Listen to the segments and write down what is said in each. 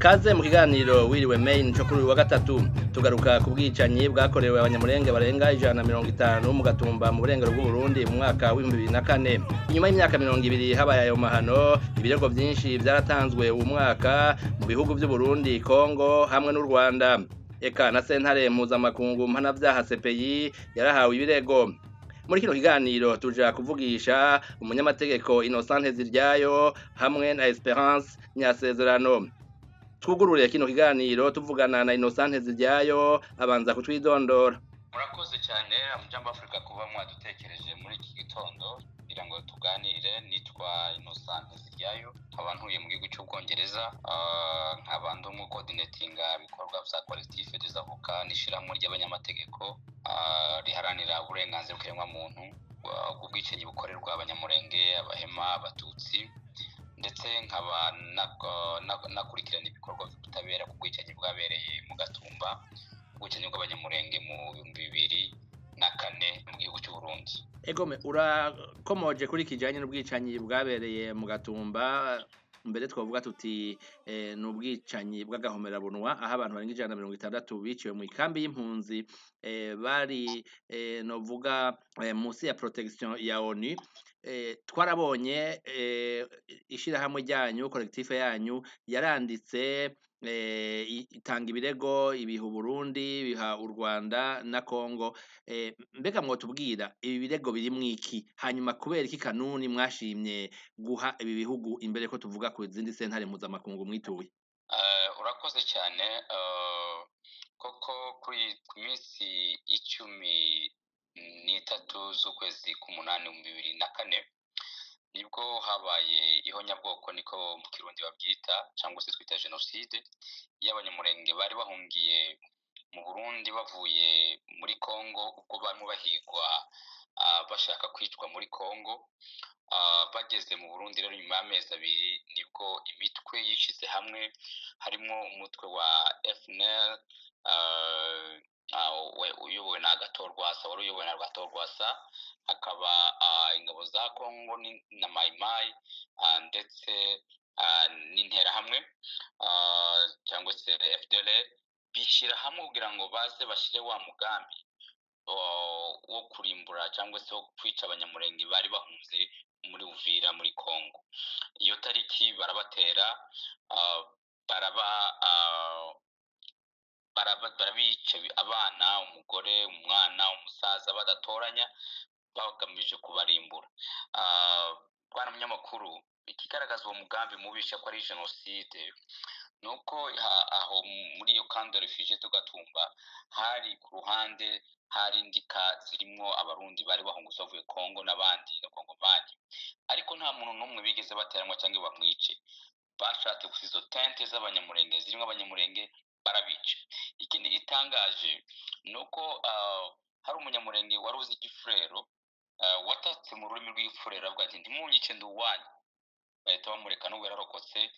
Kaze mu kiganiro wiriwe main cyo kuri wa gatatu tugaruka ku bwicanyi bwakorewe abanyamurenge barenga 150 mu Gatumba mu burengero bw'u Burundi mu mwaka wa 2004. Inyuma y'imyaka 20 habaye ayo mahano, ibirego byinshi byaratanzwe uwo mwaka mu bihugu by'u Burundi, Kongo hamwe n'u Rwanda. Eka na sentare mpuzamakungu mpanavyaha CPI yarahawe ibirego. Muri kino kiganiro tuja kuvugisha umunyamategeko Innocent Ziryayo hamwe na Esperance Nyasezerano. Twugurure kino kiganiro tuvugana na Innocent Ziryayo abanza kutwidondora. Murakoze cyane Amujamba Africa kuba mwadutekereje muri iki gitondo kugira ngo tuganire. Nitwa Innocent Ziryayo, abantuye mu gihugu cy'Ubwongereza, nk'abandi mu coordinatinga bikorwa bya collectif des avocats n'ishirahamwe ry'abanyamategeko riharanira uburenganzira bw'ikiremwa muntu bw'ubwicanyi bukorerwa abanyamurenge, abahema, abatutsi, ndetse nkaba nakurikirana ibikorwa by'ubutabera ku bwicanyi bwabereye mu Gatumba, ubwicanyi bw'abanyamurenge mu 2004 mu gihugu cy'u Burundi. Egome urakomoje kuri kijanye n'ubwicanyi bwabereye mu Gatumba. Mbere twavuga tuti n'ubwicanyi bw'agahomerabunwa aho abantu barenga 160 biciwe mu ikambi y'impunzi bari novuga munsi ya protection ya ONU. Twarabonye ishirahamwe ryanyu collectif yanyu yaranditse itanga ibirego ibiha Burundi, biha u Rwanda na Kongo. Mbega mwotubwira ibi birego biri mwiki, hanyuma kubera iki kanuni mwashimye guha ibi bihugu imbere ko tuvuga ku zindi sentare mpuzamakungu mwituye? Urakoze cyane. Koko kuri minsi 13 z'ukwezi k'umunani mu 2004 nibwo habaye ihonyabwoko, niko mu Kirundi babyita, cyangwa se twita genocide y'abanyamurenge bari bahungiye mu Burundi bavuye muri Kongo, ubwo barimo bahigwa bashaka kwicwa muri Kongo. Bageze mu Burundi rero nyuma y'amezi 2 nibwo imitwe yishize hamwe, harimo umutwe wa FNL uyobowe na Gatorwasa, wari uyobowe na Gatorwasa, hakaba ingabo za Kongo na Maimai, ndetse n'interahamwe cyangwa se FDLR, bishyira hamwe kugira ngo baze bashyire wa mugambi wo kurimbura cyangwa se wo kwica abanyamurenge bari bahunze muri Uvira muri Kongo. Iyo tariki barabatera, barabica abana, umugore, umwana, umusaza badatoranya, bagamije kubarimbura. Bwana munyamakuru, ikigaragaza uwo mugambi mubisha ko ari genocide nuko aho muri iyo kando refugee tugatumba hari ku ruhande hari indika zirimo abarundi bari bahungutse bavuye Kongo n'abandi na Kongomani, ariko nta muntu n'umwe bigeze bateranwa cyangwa bamwice. Bashatse gusizo tente z'abanyamurenge zirimo abanyamurenge barabica. Ikindi gitangaje nuko hari umunyamurenge wari uzi igifurero watatse mu rurimi rw'igifurero avuga ati ndimunyice nduwanyu, bahita bamureka n'ubwo yararokotse.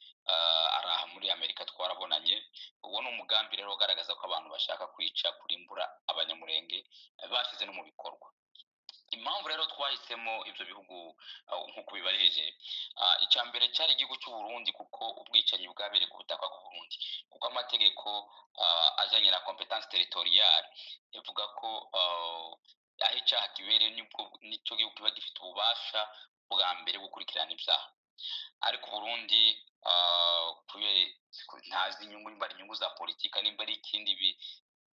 Araha muri Amerika twarabonanye. Uwo ni umugambi rero ugaragaza ko abantu bashaka kwica, kurimbura abanyamurenge bashyize no mu bikorwa. Impamvu rero twahisemo ibyo bihugu nk'uko bibarije, icya mbere cyari igihugu cy'u Burundi kuko ubwicanyi bwabereye ku butaka bw'u Burundi, kuko amategeko ajyanye na competence territoriale yavuga ko aho icyaha kibereye nicyo gihugu kiba gifite ububasha bwa mbere gukurikirana ibyaha. Ariko Burundi ntazi inyungu, nimba ari inyungu za politika, nimba ari ikindi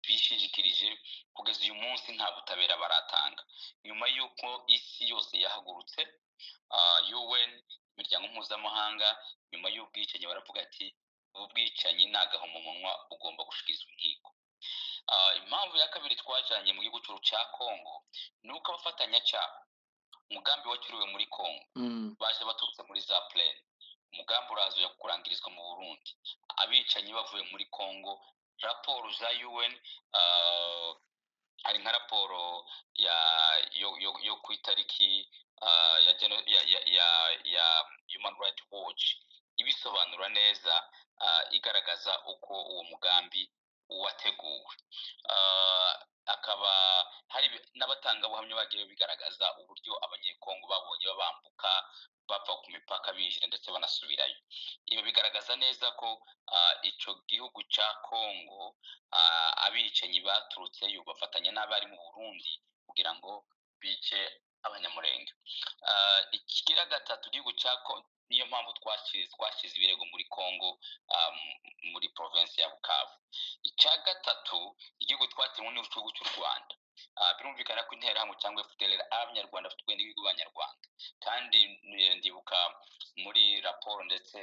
bishingikirije, kugeza uyu munsi nta butabera baratanga. Nyuma y'uko isi yose yahagurutse, UN, imiryango mpuzamahanga, nyuma y'ubwicanyi baravuga ati ubu bwicanyi ni agahomamunwa bugomba gushikirizwa inkiko. Impamvu ya kabiri twajanye mu gihugu cy'u cya Kongo nuko abafatanyacyaha umugambi wakiriwe muri Kongo baje baturutse muri za plaine, umugambi uraza kurangirizwa mu Burundi, abicanyi bavuye muri Kongo. Raporo za UN, hari nka raporo yo ku itariki ya Human Rights Watch ibisobanura neza, igaragaza uko uwo mugambi wateguwe. akaba hari n'abatangabuhamya bagiye bigaragaza uburyo abanyekongo babonye babambuka bava ku mipaka binjira ndetse banasubirayo. Ibi bigaragaza neza ko icyo gihugu cya Kongo abicanyi baturutseyo bafatanya n'abari mu Burundi kugira ngo bice abanyamurenge. Ikigira gatatu, igihugu cya Kongo, niyo mpamvu twashyize ibirego muri Kongo, muri provinsi ya Bukavu. Icya gatatu, igihugu twatewe n'igihugu cy'u Rwanda. Birumvikana ko interahamwe cyangwa FDLR abanyarwanda bafite ubwenge bw'abanyarwanda, kandi ndibuka muri raporo ndetse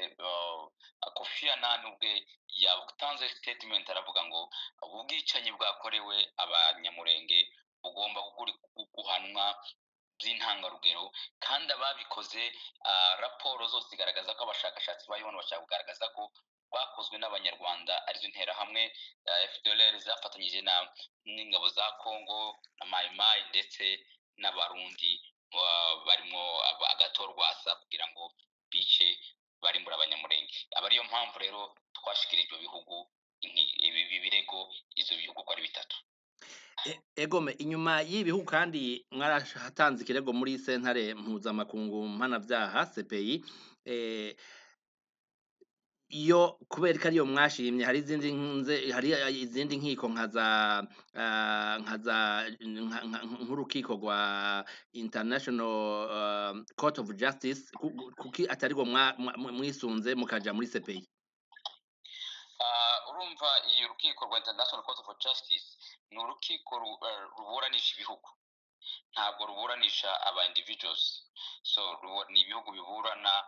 Kofi Annan ubwe yatanze statement aravuga ngo ubwicanyi bwakorewe abanyamurenge bugomba guhanwa by'intangarugero, kandi ababikoze raporo zose zigaragaza ko abashakashatsi bayibona bashaka kugaragaza ko bakozwe n'abanyarwanda arizo interahamwe FDLR zafatanyije n'ingabo za Kongo na Maimai ndetse n'abarundi barimo agatorwasa kugira ngo bice barimbura abanyamurenge. Aba ariyo mpamvu rero twashikira ibyo bihugu ibi birego, izo bihugu ko ari bitatu. Egome, inyuma y'ibihugu kandi mwarahatanze ikirego muri sentare mpuzamakungu mpanabyaha CPI. Iyo kubera ko ariyo mwashimye, hari izindi nkiko nk'urukiko rwa International Court of Justice, kuki atari rwo mwisunze mukaja muri CPI? Urumva iyo rukiko rwa International Court of Justice ni urukiko ruburanisha ibihugu, ntabwo ruburanisha aba individuals. So ni ibihugu biburana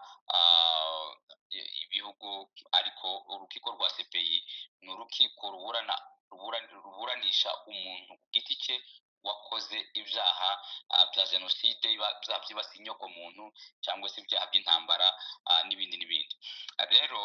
ibihugu, ariko urukiko rwa CPI ni urukiko ruburanisha umuntu ku giti cye wakoze ibyaha bya jenoside, byibasiye inyoko muntu cyangwa se ibyaha by'intambara n'ibindi n'ibindi. Rero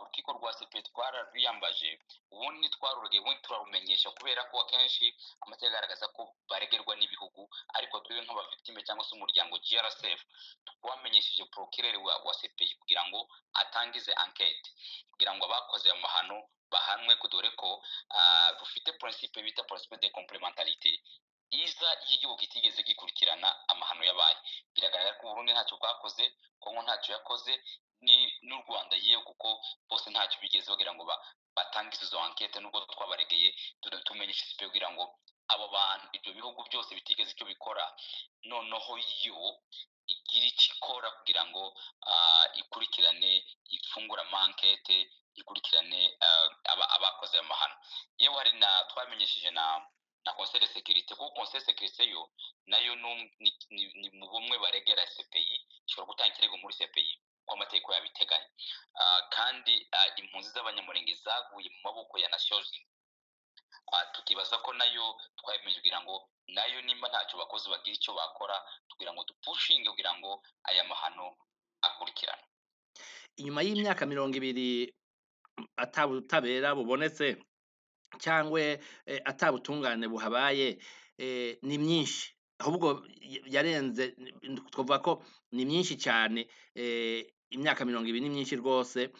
urukiko rwa CPI twararwiyambaje, ubundi twarurege, ubundi turarumenyesha, kubera ko akenshi amategeko agaragaza ko baregerwa n'ibihugu, ariko twebwe nk'abavictime cyangwa se umuryango GRSF twamenyesheje procureur wa CPI kugira ngo atangize enquête, kugira ngo abakoze amahano bahanwe, dore ko rufite principe bita principe de complémentarité iza y'igihugu kitigeze gikurikirana amahano yabaye. Biragaragara ko Burundi ntacyo bwakoze, Kongo ntacyo yakoze, n'u Rwanda yewe, kuko bose ntacyo bigeze bagira ngo batangize izo enquête, nubwo twabaregeye tumenyesha CPI kugira ngo abo bantu, ibyo bihugu byose bitigeze icyo bikora, noneho yo igira icyo ikora kugira ngo ikurikirane, ifungura enquête, ikurikirane abakoze amahano. Yewe hari twamenyesheje na Conseil de Sécurité, kuko Conseil de Sécurité yo nayo ni mu bumwe baregera CPI, ishobora gutanga ikirego muri CPI ko amategeko yabiteganya. Kandi impunzi z'abanyamurenge zaguye mu maboko ya Nations Unies, tukibaza ko nayo twayemeje kugira ngo nayo nimba ntacyo bakoze bagira icyo bakora, kugira ngo dupushinge kugira ngo aya mahano akurikirane. Inyuma y'imyaka 20 atabutabera bubonetse cyangwa atabutungane buhabaye, ni myinshi, ahubwo yarenze, twavuga ko ni myinshi cyane. Imyaka 20 ni myinshi rwose.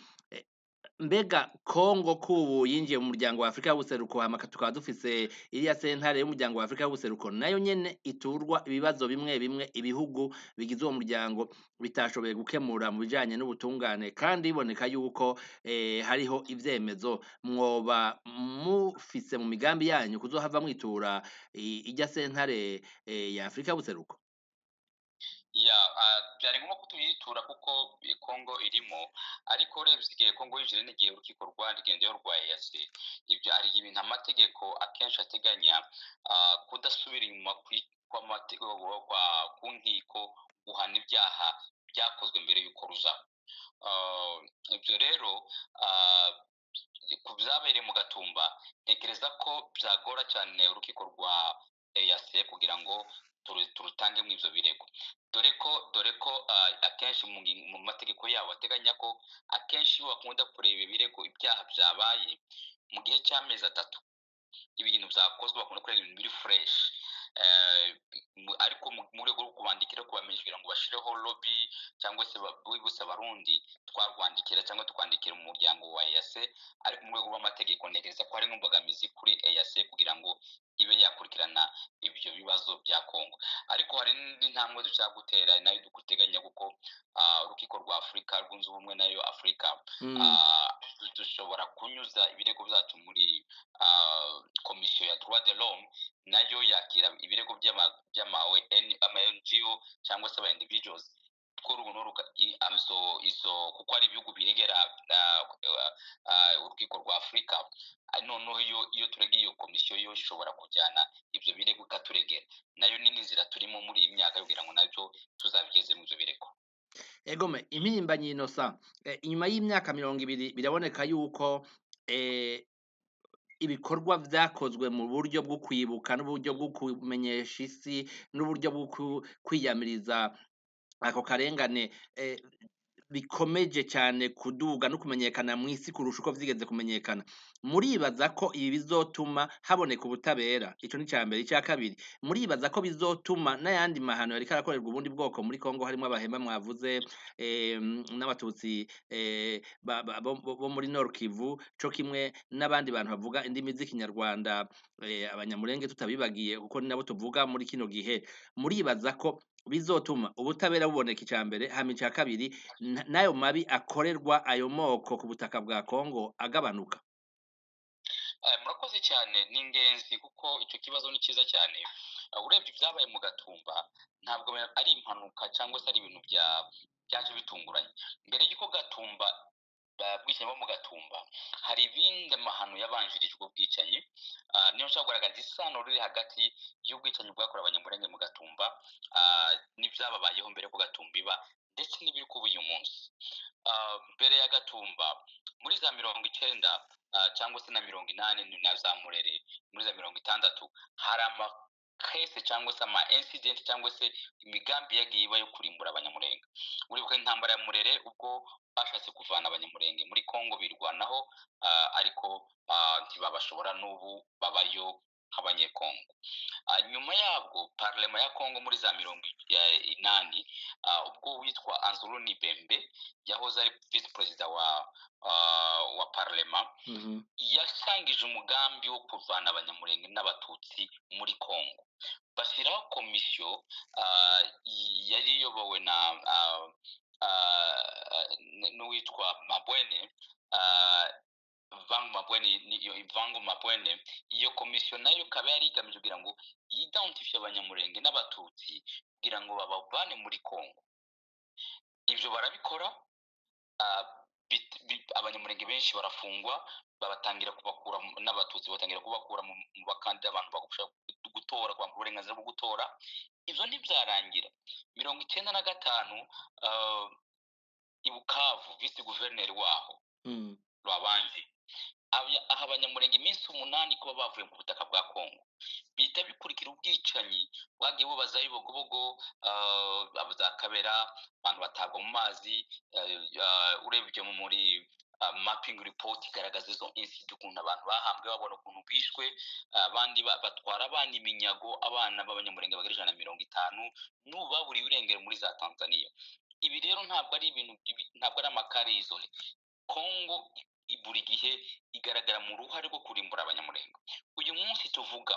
Mbega Kongo kubu yinjiye mu muryango wa Afrika y'ubuseruko, tukaba dufise iriya sentare y'umuryango wa Afrika y'ubuseruko, nayo nyene iturwa ibibazo bimwe bimwe ibihugu bigize uwo muryango bitashoboye gukemura mu bijanye n'ubutungane, kandi biboneka yuko hariho ivyemezo. Mwoba mufise mu migambi yanyu kuzohava mwitura ijya sentare ya Afrika y'ubuseruko? Byari ngombwa ko tuyitura kuko Kongo irimo, ariko urebye igihe Kongo yinjira n'igihe urukiko rwagendeyeho rwa EAC, ibyo ari ibintu amategeko akenshi ateganya, kudasubira inyuma kw'amategeko ku nkiko guhana ibyaha byakozwe mbere y'uko ruzaho. Ibyo rero ku byabereye mu Gatumba, ntekereza ko byagora cyane urukiko rwa EAC kugira ngo turutange mu ivyo birego, dore ko akenshi mu mategeko yabo ateganya ko akenshi bakunda kureba ibirego, ibyaha byabaye mu gihe cy'amezi 3, ibintu byakozwe bakunda kureba ibintu biri fresh. Ariko mu rwego rwo kubandikira kubamenyesha kugira ngo bashireho lobby cyangwa se bibutse abarundi, twarwandikira cyangwa tukandikira mu muryango wa EAC, ariko mu rwego rw'amategeko ntekereza ko hari nk'imbogamizi kuri EAC kugira ngo ibe yakurikirana ibyo bibazo bya Kongo. Ariko hari n'indi ntambwe dushaka gutera nayo duteganya kuko urukiko rwa Afurika rwunze ubumwe nayo Afurika dushobora kunyuza ibirego byacu muri komisiyo ya droit de l'homme, nayo yakira ibirego by'ama NGO cyangwa se aba individuals izo kuko ari ibihugu biregera urukiko rwa Afurika. Noneho iyo turega iyo komisiyo yo ishobora kujyana ibyo birego ikaturegera, nayo ni n'inzira turimo muri iyi myaka kugira ngo nabyo tuzabigeze mu byo birego. Egome impirimbanyi Innocent, inyuma y'imyaka 20 biraboneka yuko ibikorwa vyakozwe mu buryo bwo kwibuka n'uburyo bwo kumenyesha isi n'uburyo bwo kwiyamiriza ako karengane bikomeje cyane kuduga no kumenyekana mu isi kurusha uko vyigeze kumenyekana. Muribaza ko ibi bizotuma haboneka ubutabera? Ico ni cambere. Icya kabiri, muribaza ko bizotuma n'ayandi mahano yari karakorerwa ubundi bwoko muri Kongo harimo abahema mwavuze n'abatutsi bo muri Nord Kivu, co kimwe n'abandi bantu bavuga indimi z'ikinyarwanda, abanyamurenge tutabibagiye kuko ni nabo tuvuga muri kino gihe. Muribaza ko bizotuma ubutabera buboneka? Icambere. Hama ica kabiri, n'ayo mabi akorerwa ayo moko ku butaka bwa Kongo agabanuka? Murakoze cyane, ni ingenzi kuko icyo kibazo ni cyiza cyane. Urebye ibyabaye mu Gatumba ntabwo ari impanuka cyangwa se ari ibintu byaje bitunguranye. Mbere y'uko Gatumba bwicanyi bo mu Gatumba hari ibindi mahano yabanjirije ubwo bwicanyi. Niyo nshaka kugaragaza isano riri hagati y'ubwicanyi bwakorewe abanyamurenge mu Gatumba n'ibyababayeho mbere y'uko Gatumba iba ndetse n'ibiri kuba uyu munsi. Mbere ya Gatumba muri za 90 cyangwa se na 80 na za Murere muri za 60 hari kese cyangwa se ama incident cyangwa se imigambi yagiye iba yo kurimbura abanyamurenge. Uribuka intambara ya Murere ubwo bashatse kuvana abanyamurenge muri Kongo birwanaho, ariko ntibabashobora n'ubu babayo nk'abanyekongo. Nyuma yabwo parlement ya Kongo muri za 80 ubwo witwa Anzuruni Bembe yahoze ari vice president wa parlement yasangije umugambi wo kuvana abanyamurenge n'abatutsi muri Kongo. Bashyiraho komisiyo yari iyobowe na n'uwitwa Mabwene, Vango Mabwene. Iyo komisiyo nayo ikaba yari igamije kugira ngo yidentifie abanyamurenge n'abatutsi kugira ngo babavane muri Kongo. Ibyo barabikora, abanyamurenge benshi barafungwa, babatangira kubakura n'abatutsi batangira kubakura mu bakandida abantu bagusha gutora kwa uburenganzira bwo gutora. Ibyo ntibyarangira. 95 i Bukavu vice guverineri waho Rwabanje aha abanyamurenge iminsi 8 kuba bavuye mu butaka bwa Kongo bita bikurikira ubwicanyi bwagiye bubaza ibogobogo, abaza Kabera, abantu batagwa mu mazi. Urebye muri mapping report igaragaza izo incident ukuntu abantu bahambwe babona ukuntu bishwe, abandi batwara abana iminyago, abana b'abanyamurenge bagera 150 n'ubu baburiye urengero muri za Tanzania. Ibi rero ntabwo ari ibintu, ntabwo ari amakari izole. Kongo buri gihe igaragara mu ruhare rwo kurimbura abanyamurenge. Uyu munsi tuvuga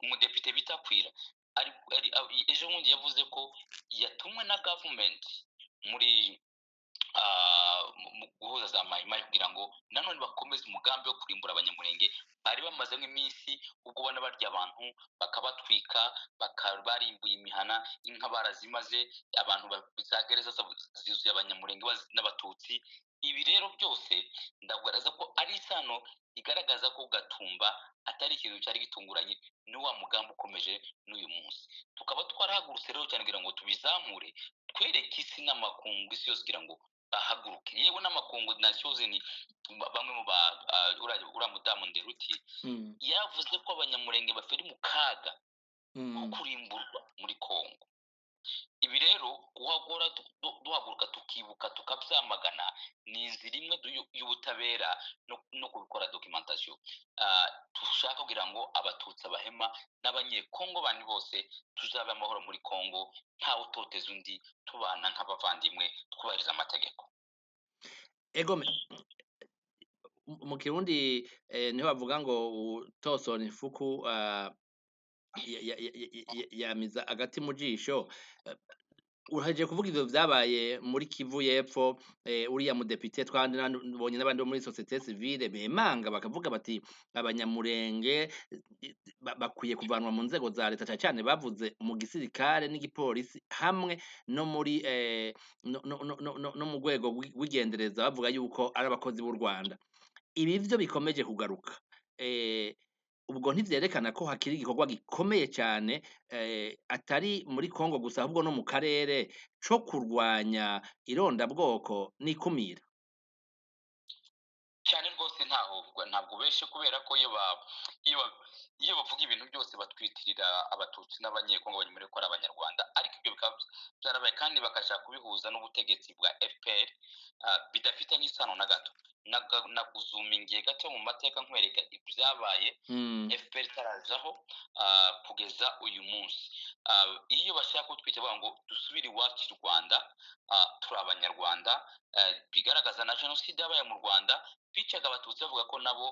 umudepite bitakwira ejo bundi yavuze ko yatumwe na government muri guhuza za mayimayi kugira ngo nanone bakomeze umugambi wo kurimbura abanyamurenge. Bari bamaze nk'iminsi ubwo ubona barya abantu bakabatwika, barimbuye imihana, inka barazimaze, abantu za gereza zuzuye abanyamurenge n'abatutsi. Ibi rero byose ndagaragaza ko ari isano igaragaza ko Gatumba atari ikintu cyari gitunguranye, ni wa mugambi ukomeje n'uyu munsi. Tukaba twarahagurutse rero cyane kugira ngo tubizamure, twereke isi n'amakungu, isi yose kugira ngo bahaguruke. Yewe n'amakungu nasoze ni bamwe mu ura mudamu Nderuti yavuze ko abanyamurenge baferi mu kaga ko kurimburwa muri Kongo. Ibi rero guhagora duhaguruka tukibuka tukabyamagana ni inzira imwe y'ubutabera no kubikora documentation. Tushaka kugira ngo abatutsi abahema n'abanyekongo bandi bose tuzabe amahoro muri Kongo, ntawe utoteza undi, tubana nk'abavandimwe, twubahiriza amategeko. Egome mu Kirundi niho bavuga ngo utosora ifuku yamiza agati mu jisho. Urahejeje kuvuga ivyo vyabaye muri Kivu y'Epfo, uriya mudepite twabonye n'abandi bo muri societe civile bemanga bakavuga bati abanyamurenge bakwiye kuvanwa mu nzego za leta, cane cane bavuze mu gisirikare n'igipolisi hamwe no muri no mu rwego rw'igendereza, bavuga yuko ari abakozi b'u Rwanda. Ibi vyo bikomeje kugaruka, ubwo ntivyerekana ko hakiri igikorwa gikomeye cane, atari muri Kongo gusa ahubwo no mu karere, co kurwanya irondabwoko n'ikumira? cyane rwose ntabwo ubeshe kubera ko iyo iyo bavuga ibintu byose batwitirira abatutsi n'abanyekongo banyemerera ko ari abanyarwanda, ariko ibyo bikaba byarabaye kandi bakashaka kubihuza n'ubutegetsi bwa FPR, bidafitanye isano na gato. Nakuzumingiye gato mu mateka nkwereka ibyabaye FPR itarazaho kugeza uyu munsi. Iyo bashaka kutwita bavuga ngo dusubire iwacu i Rwanda, turi abanyarwanda, bigaragaza na jenoside yabaye mu Rwanda, bicaga abatutsi bavuga ko nabo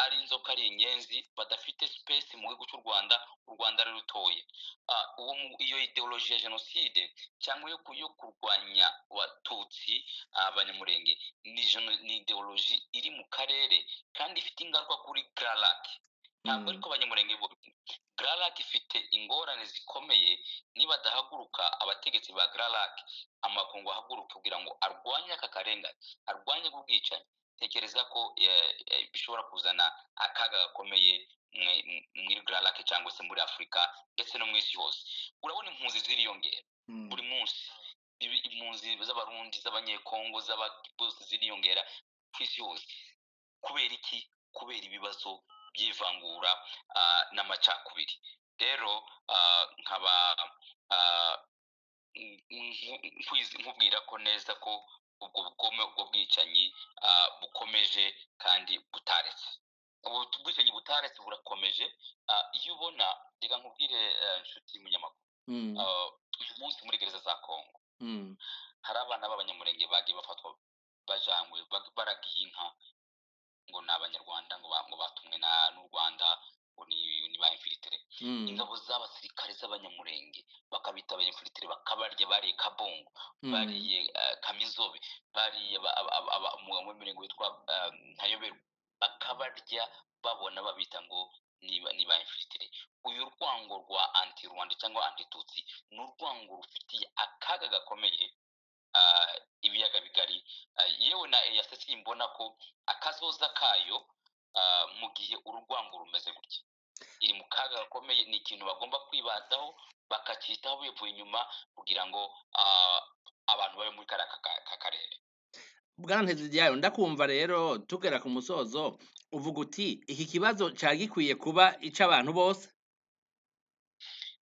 ari inzoka ari inyenzi badafite space mu gihugu cy'u Rwanda, u Rwanda ari rutoye. Iyo ideologie ya jenoside cyangwa yo kurwanya abatutsi abanyamurenge ni ideologie iri mu karere kandi ifite ingaruka kuri Grand Lac. Ntabwo ariko abanyamurenge bo Grand Lac ifite ingorane zikomeye, niba dahaguruka abategetsi ba Grand Lac amakungu ahaguruka kugira ngo arwanye aka karengane, arwanye ubwicanyi, tekereza ko bishobora kuzana akaga gakomeye muri Grand Lac cyangwa se muri Afurika ndetse no mu isi hose. Urabona impunzi ziriyongera buri munsi, impunzi z'abarundi, z'abanyekongo, bose ziriyongera ku isi hose. Kubera iki? Kubera ibibazo by'ivangura n'amacakubiri. Rero nkaba nkubwira ko neza ko ubwo bugome, ubwo bwicanyi bukomeje kandi butaretse. Ubu bwicanyi butaretse burakomeje. Iyo ubona, reka nkubwire inshuti y'umunyamakuru, uyu munsi muri gereza za Kongo hari abana b'abanyamurenge bagiye bafatwa bajanywe baragiye inka ngo ni abanyarwanda, ngo batumwe n'u Rwanda, ngo ni ba infiltre. Ingabo z'abasirikare z'abanyamurenge bakabita aba infiltre, bakabarya, bariye Kabongo, bariye Kamizobe, bariye mu mirengo witwa Ntayoberwa, bakabarya babona babita ngo ni ba infiltre. Uyu rwango rwa anti-Rwanda cyangwa anti-Tutsi ni urwango rufitiye akaga gakomeye ibiyaga bigari, yewe na EAC simbona ko akazoza kayo mu gihe urwango rumeze gutya. Iri mu kaga gakomeye, ni ikintu bagomba kwibazaho bakacyitaho bivuye inyuma kugira ngo abantu babe muri kariya karere. Bwana Nteziryayo, ndakumva rero tugera ku musozo, uvuga uti iki kibazo cari gikwiye kuba ic'abantu bose?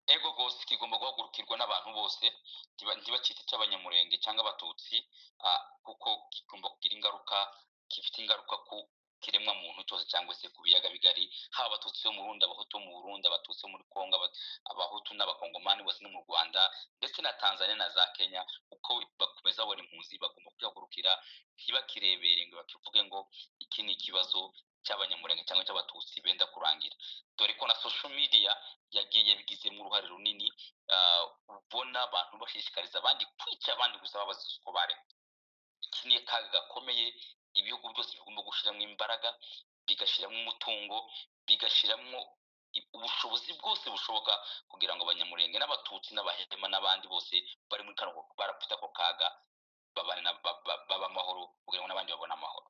Ego rwose kigomba guhagurukirwa n'abantu bose, ntibacite icy'abanyamurenge cyangwa abatutsi, kuko kigomba kugira ingaruka, gifite ingaruka ku kiremwa muntu cyose cyangwa se ku biyaga bigari, haba abatutsi bo mu Burundi, abahutu bo mu Burundi, abatutsi bo muri Kongo, abahutu n'abakongomani bose no mu Rwanda ndetse na Tanzania na za Kenya, uko bakomeza babona impunzi bagomba kwihagurukira, ntibakirebere ngo bakivuge ngo iki ni ikibazo cy'abanyamurenge cyangwa cy'abatutsi benda kurangira. Dore ko na social media yagiye bigizemo uruhare runini, ubona abantu bashishikariza abandi kwica abandi gusa babaza uko baremwe. Iki ni akaga gakomeye ibihugu byose bigomba gushyiramo imbaraga, bigashyiramo umutungo, bigashyiramo ubushobozi bwose bushoboka kugira ngo abanyamurenge n'abatutsi n'abahema n'abandi bose bari muri kano barapfita ako kaga baba amahoro kugira ngo n'abandi babone amahoro.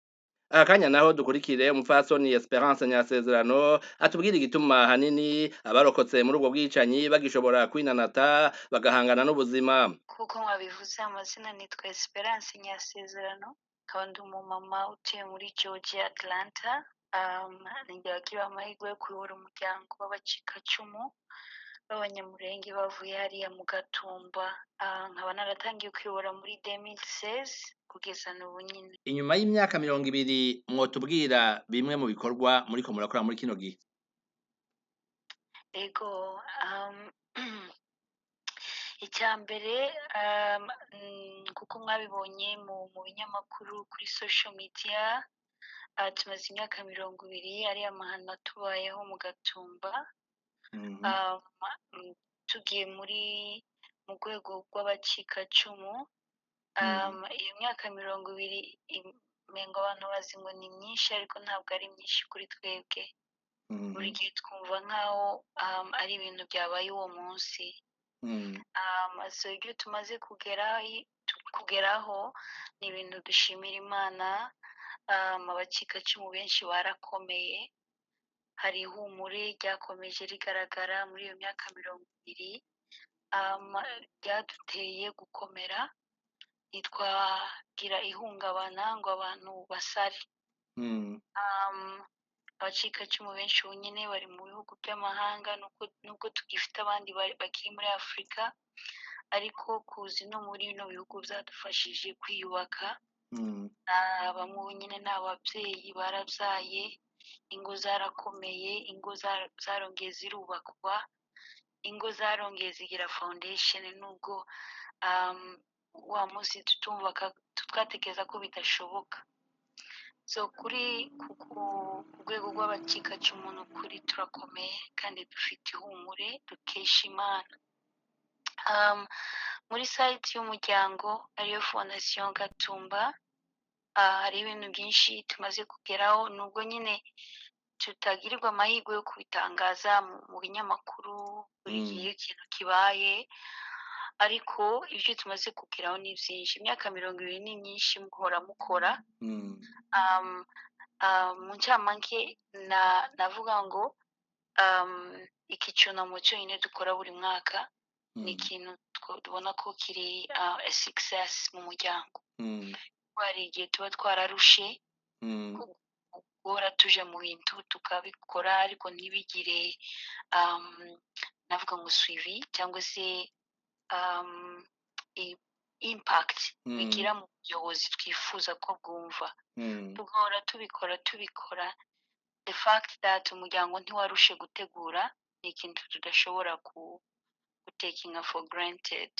Akanya naho dukurikire umupfasoni Esperance Nyasezerano atubwira igituma hanini abarokotse muri ubwo bwicanyi bagishobora kwinanata bagahangana n'ubuzima. Kuko mwabivuze, amazina nitwa Esperance Nyasezerano, akaba ndi umumama utuye muri Georgia, Atlanta. Ninjye wagira amahirwe yo kuyobora umuryango w'abacikacumu b'abanyamurenge bavuye hariya mu Gatumba. Nkaba naratangiye kuyobora muri 2016 kugeza n'ubu nyine. Inyuma y'imyaka 20 mwotubwira bimwe mu bikorwa muriko murakora muri kino gihe? Ego, icyambere kuko mwabibonye mu binyamakuru kuri social media, tumaze imyaka 20 ariya mahano atubayeho mu Gatumba. Mhm. tugiye mu rwego rw'abacikacumu, iyo myaka 20 umengo abantu bazi ngo ni myinshi ariko ntabwo ari myinshi kuri twebwe. Buri Mhm. gihe twumva nk'aho ari ibintu byabaye uwo munsi. Mhm. So ibyo tumaze kugeraho ni ibintu dushimira Imana. Abacikacumu benshi barakomeye, hari ihumure ryakomeje rigaragara muri iyo myaka 20 ryaduteye gukomera, ntitwagira ihungabana ngo abantu basare. Mhm. Abacikacumu benshi ubu nyine bari mu bihugu by'amahanga, nubwo tugifite abandi bakiri muri Afurika, ariko kuzi no muri bino bihugu byadufashije kwiyubaka. Mhm. Bamwe ubu nyine ni ababyeyi, barabyaye, ingo zarakomeye, ingo zarongeye zirubakwa, ingo zarongeye zigira foundation, nubwo wa munsi twatekereza ko bidashoboka. So ku rwego rw'abacikacumu ni ukuri turakomeye kandi dufite ihumure, dukesha Imana. Muri site y'umuryango ariyo Fondation Gatumba, hari ibintu byinshi tumaze kugeraho, nubwo nyine tutagirirwa amahirwe yo kubitangaza mu binyamakuru buri gihe ikintu kibaye, ariko ibyo tumaze kugeraho ni byinshi. Imyaka 20 ni myinshi muhora mukora. Mu ncamake navuga ngo iki cyunamo cyonyine dukora buri mwaka ni ikintu tubona ko kiri a success mu muryango. Hari igihe tuba twararushe guhora tuje mu bintu tukabikora ariko ntibigire navuga ngo suivi cyangwa se impact bigira mu buyobozi twifuza ko bwumva. Tugahora tubikora, the fact that umuryango ntiwarushe gutegura ni ikintu tudashobora taking for granted.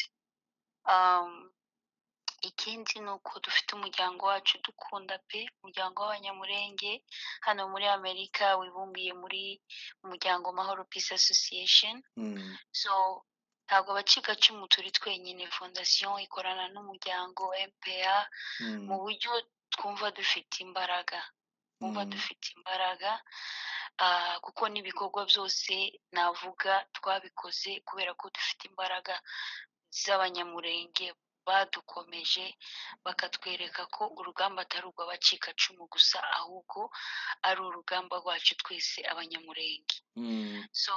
Ikindi ni uko dufite umuryango wacu dukunda pe, umuryango w'abanyamurenge hano muri Amerika wibumbiye muri umuryango Mahoro Peace Association. So ntabwo abacikacumu turi twenyine, fondation ikorana n'umuryango MPA mu buryo twumva dufite imbaraga, kuko n'ibikorwa byose navuga twabikoze kubera ko dufite imbaraga z'abanyamurenge badukomeje, bakatwereka ko urugamba atari urw'abacikacumu gusa ahubwo ari urugamba rwacu twese abanyamurenge. So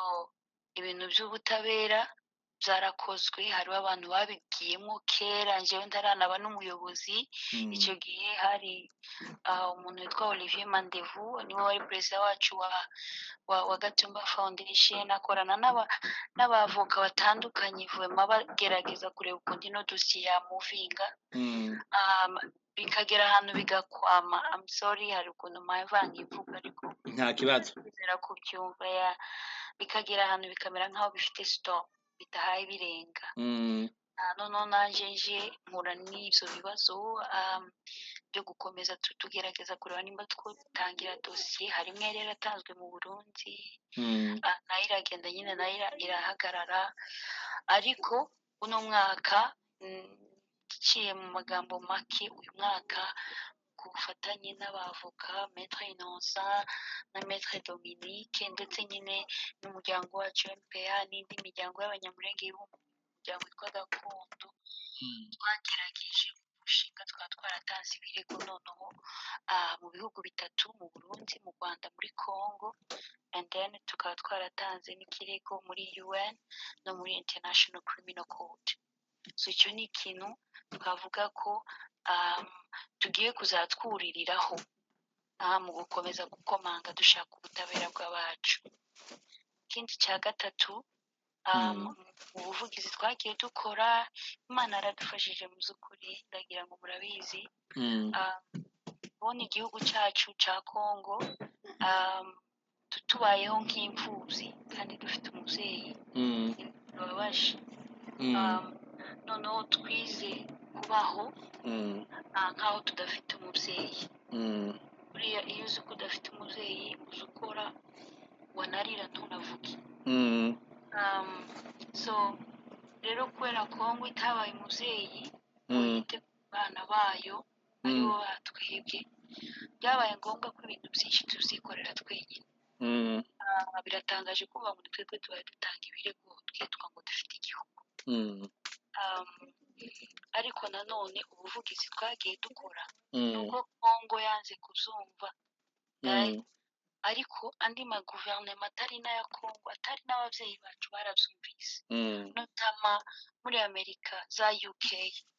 ibintu by'ubutabera byarakozwe, hariho abantu babigiyemo kera, njyewe ndaranaba n'umuyobozi. Icyo gihe hari umuntu witwa Olivier Mandevu, niwe wari perezida wacu wa Gatumba Foundation, akorana n'abavoka batandukanye vuma bagerageza kureba ukuntu ino dosiye yamuvinga, bikagera ahantu bigakwama. I'm sorry, hari ukuntu mpavanga ivuga ariko nta kibazo bizera kubyumva, bikagera ahantu bikamera nk'aho bifite stop, bitahaye birenga. Noneho naje nje mpura n'ibyo bibazo byo gukomeza tugerageza kureba nimba twatangira dosiye. hari imwe yari yaratanzwe mu Burundi, nayo iragenda nyine, nayo irahagarara. Ariko uno mwaka iciye mu magambo make, uyu mwaka ku bufatanye n'abavoka Maître Innocent na Maître Dominique ndetse nyine n'umuryango wacu MPA n'indi miryango y'abanyamurenge y'umuryango witwa Gakondo, twagerageje gushinga, tukaba twaratanze ibirego noneho mu bihugu bitatu, mu Burundi, mu Rwanda, muri Congo, and then tukaba twaratanze n'ikirego muri UN no muri International Criminal Court. So icyo ni ikintu twavuga ko tugiye kuzatwuririraho mu gukomeza gukomanga dushaka ubutabera bw'abacu. Ikindi cya gatatu, mu buvugizi twagiye dukora, Imana yaradufashije mu by'ukuri, ndagira ngo murabizi. Kubona igihugu cyacu cya Congo tubayeho nk'imfubyi kandi dufite umubyeyi, bibabaje. Noneho twize kubaho nk'aho tudafite umubyeyi. Buriya iyo uzi ko udafite umubyeyi, uzi ukora, wanarira ntunavuge. Mm. So rero kubera kongo itabaye umuvyeyi ngo Mm. yite ku bana bayo aribo batwebwe byabaye ngombwa ko ibintu byinshi tuvyikorera twenyine. Mm. Biratangaje kuvuga ngo twebwe tubaye dutanga ibirego twitwa ngo dufite igihugu. Mm. Ariko nanone ubuvugizi twagiye dukora Mm. nubwo kongo yanze kuvyumva Mm. ariko andi maguverinoma atari n'aya kongo atari n'abavyeyi bacu baravyumvise, Mm. notama muri amerika za uk.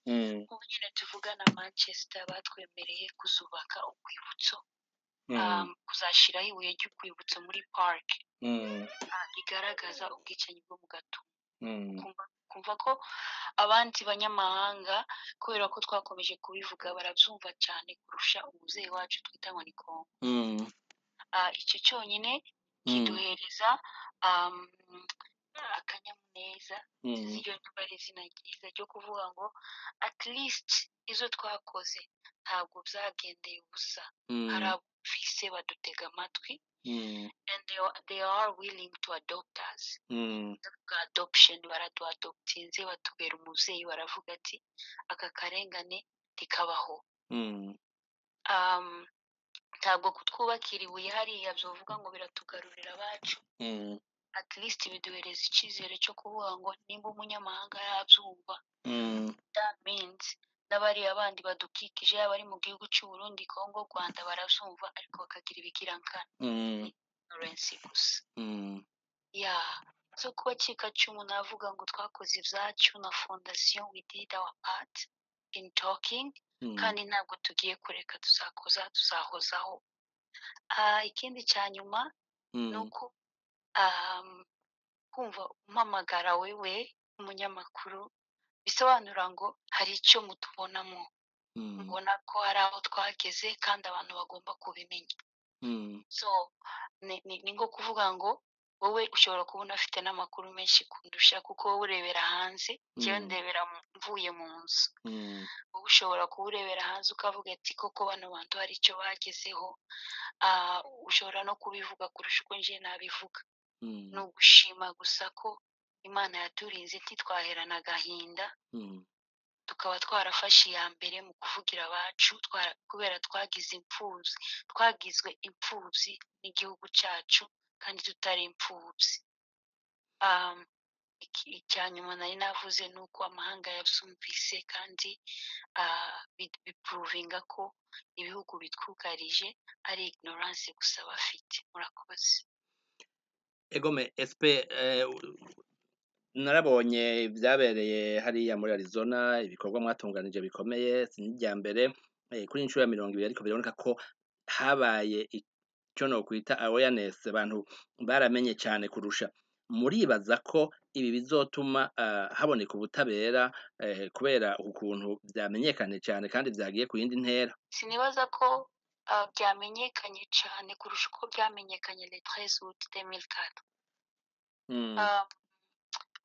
Mm. ubu nyine tuvugana manchester batwemereye kuzubaka urwibutso, Mm. kuzashiraho ibuye ry'urwibutso muri park Mm. rigaragaza ubwicanyi bwo mu gatumba. Mm. kumva ko abandi banyamahanga kubera ko twakomeje kubivuga barabyumva cyane kurusha umuvyeyi wacu twita ngo ni kongo. Mm. Icyo cyonyine Mm. kiduhereza akanyamuneza, Mm. iryo nyuma ari izina ryiza ryo kuvuga ngo at least izo twakoze ntabwo byagendeye ubusa. Hari Mm. abumvise badutega amatwi Mm. and they are willing to adopt us. Mm. Adoption baraduadoptinze batubera umuvyeyi, baravuga ati aka karengane ntikabaho. Mm. Ntabwo kutwubakira ibuye hariya byovuga ngo biratugarurira abacu. Mm. At least biduhereza icyizere cyo kuvuga ngo nimba umunyamahanga yabyumva, Mm. that means n'abariya bandi badukikije yaba ari mu gihugu cy'u Burundi, Kongo, Rwanda barabyumva ariko bakagira ibigirankana. Mm. Ignorance gusa. Mm. So kuba Chikacumu navuga ngo twakoze ibyacu na fondation we did our part in talking, Mm. kandi ntabwo tugiye kureka, tuzahozaho. Ikindi cya nyuma ni uko kumva umpamagara wewe umunyamakuru bisobanura ngo hari icyo mutubonamo. Mbona ko hari aho twageze kandi abantu bagomba kubimenya. So ni nko kuvuga ngo wowe ushobora kubona afite n'amakuru menshi kundusha kuko wowe urebera hanze, njyewe ndebera mvuye mu nzu. Wowe ushobora kuba urebera hanze ukavuga ati koko bano bantu hari icyo bagezeho. Ushobora no kubivuga kurusha uko nje nabivuga. Ni ugushima gusa ko Imana yaturinze ntitwaherana agahinda, tukaba twarafashe iya mbere mu kuvugira abacu kubera twagizwe imfubyi n'igihugu cyacu kandi tutari imfubyi. Icya nyuma nari navuze ni uko amahanga yabyumvise kandi bipuruvinga ko ibihugu bitwugarije ari ignorance gusa bafite. Murakoze. Egome espe narabonye byabereye hariya muri Arizona, ibikorwa mwatunganije bikomeye sinijya mbere kuri inshuro ya 20 ariko biraboneka ko habaye icyo no kwita awareness, abantu baramenye cyane kurusha. Muribaza ko ibi bizotuma haboneka ubutabera kubera ukuntu byamenyekanye cyane kandi byagiye ku yindi ntera? Sinibaza ko byamenyekanye cyane kurusha uko byamenyekanye le 13 août 2004.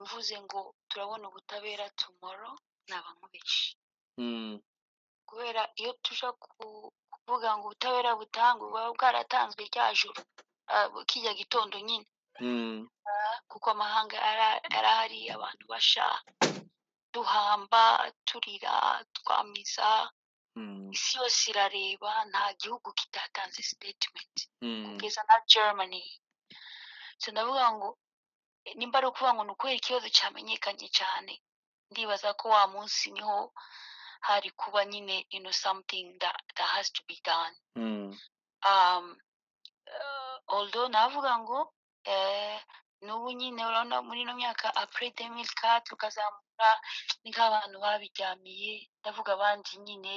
Mvuze ngo turabona ubutabera tomorrow naba nkubeshye. Kubera iyo tuja kuvuga ngo ubutabera butangwe buba bwaratanzwe rya joro kijya gitondo nyine. Kuko amahanga arahari, abantu basha duhamba turira twamiza, isi yose irareba, nta gihugu kitatanze statement kugeza na Germany. So ndavuga ngo nimba ari ukuvuga ngo ni ukubera ikibazo cyamenyekanye cyane, ndibaza ko wa munsi niho hari kuba nyine something that has to be done. Although navuga ngo n'ubu nyine urabona muri ino myaka après 2004 ukazamura ni nk'abantu babiryamiye, ndavuga abandi nyine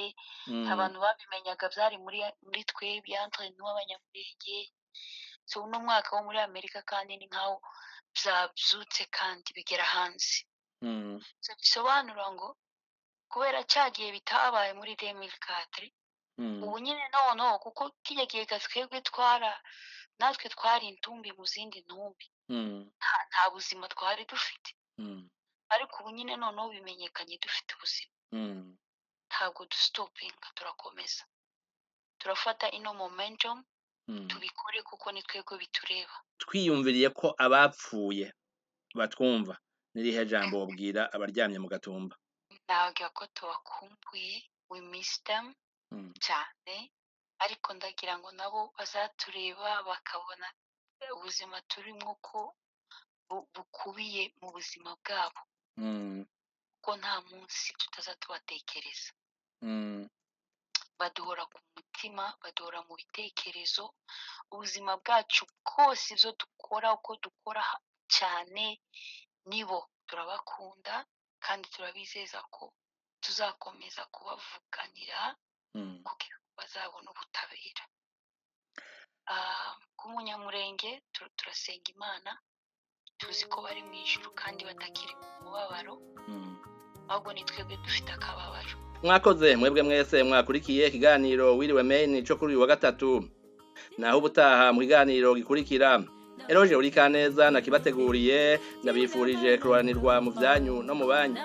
abantu babimenyaga byari muri twebwe entre nous abanyamurenge. So uno mwaka wo muri Amerika kandi ni nkaho byabyutse kandi bigera hanze. So bisobanura ngo kubera cyagiye bitabaye muri 2004 ubu nyine noneho kuko kijya gihe twebwe natwe twari intumbi mu zindi ntumbi, nta buzima twari dufite. Ariko ubu nyine noneho bimenyekanye dufite ubuzima, ntabwo dusitopinga, turakomeza turafata ino momentum tubikore kuko ni twebwe bitureba. twiyumviriye ko abapfuye batwumva n'irihe jambo wobwira abaryamye mu gatumba? Nababwira ko tubakumbuye, we miss them cyane, ariko ndagira ngo nabo bazatureba bakabona ubuzima turimo ko bukubiye mu buzima bwabo, ko nta munsi tutaza tubatekereza. Baduhora ku mutima, baduhora mu bitekerezo, ubuzima bwacu bwose, ibyo dukora, uko dukora cyane, nibo turabakunda kandi turabizeza ko tuzakomeza kubavuganira kugira ngo bazabone ubutabera. Ku Munyamurenge turasenga Imana, tuzi ko bari mu ijuru kandi batakiri mu mubabaro, ahubwo ni twebwe dufite akababaro. Mwakoze mwebwe mwese mwakurikiye ikiganiro Wiriwe Maine cyo kuri uyu wa gatatu. Naho ubutaha mu kiganiro gikurikira. Eroje uri kaneza nakibateguriye, ndabifurije kuranirwa mu byanyu no mu banyu.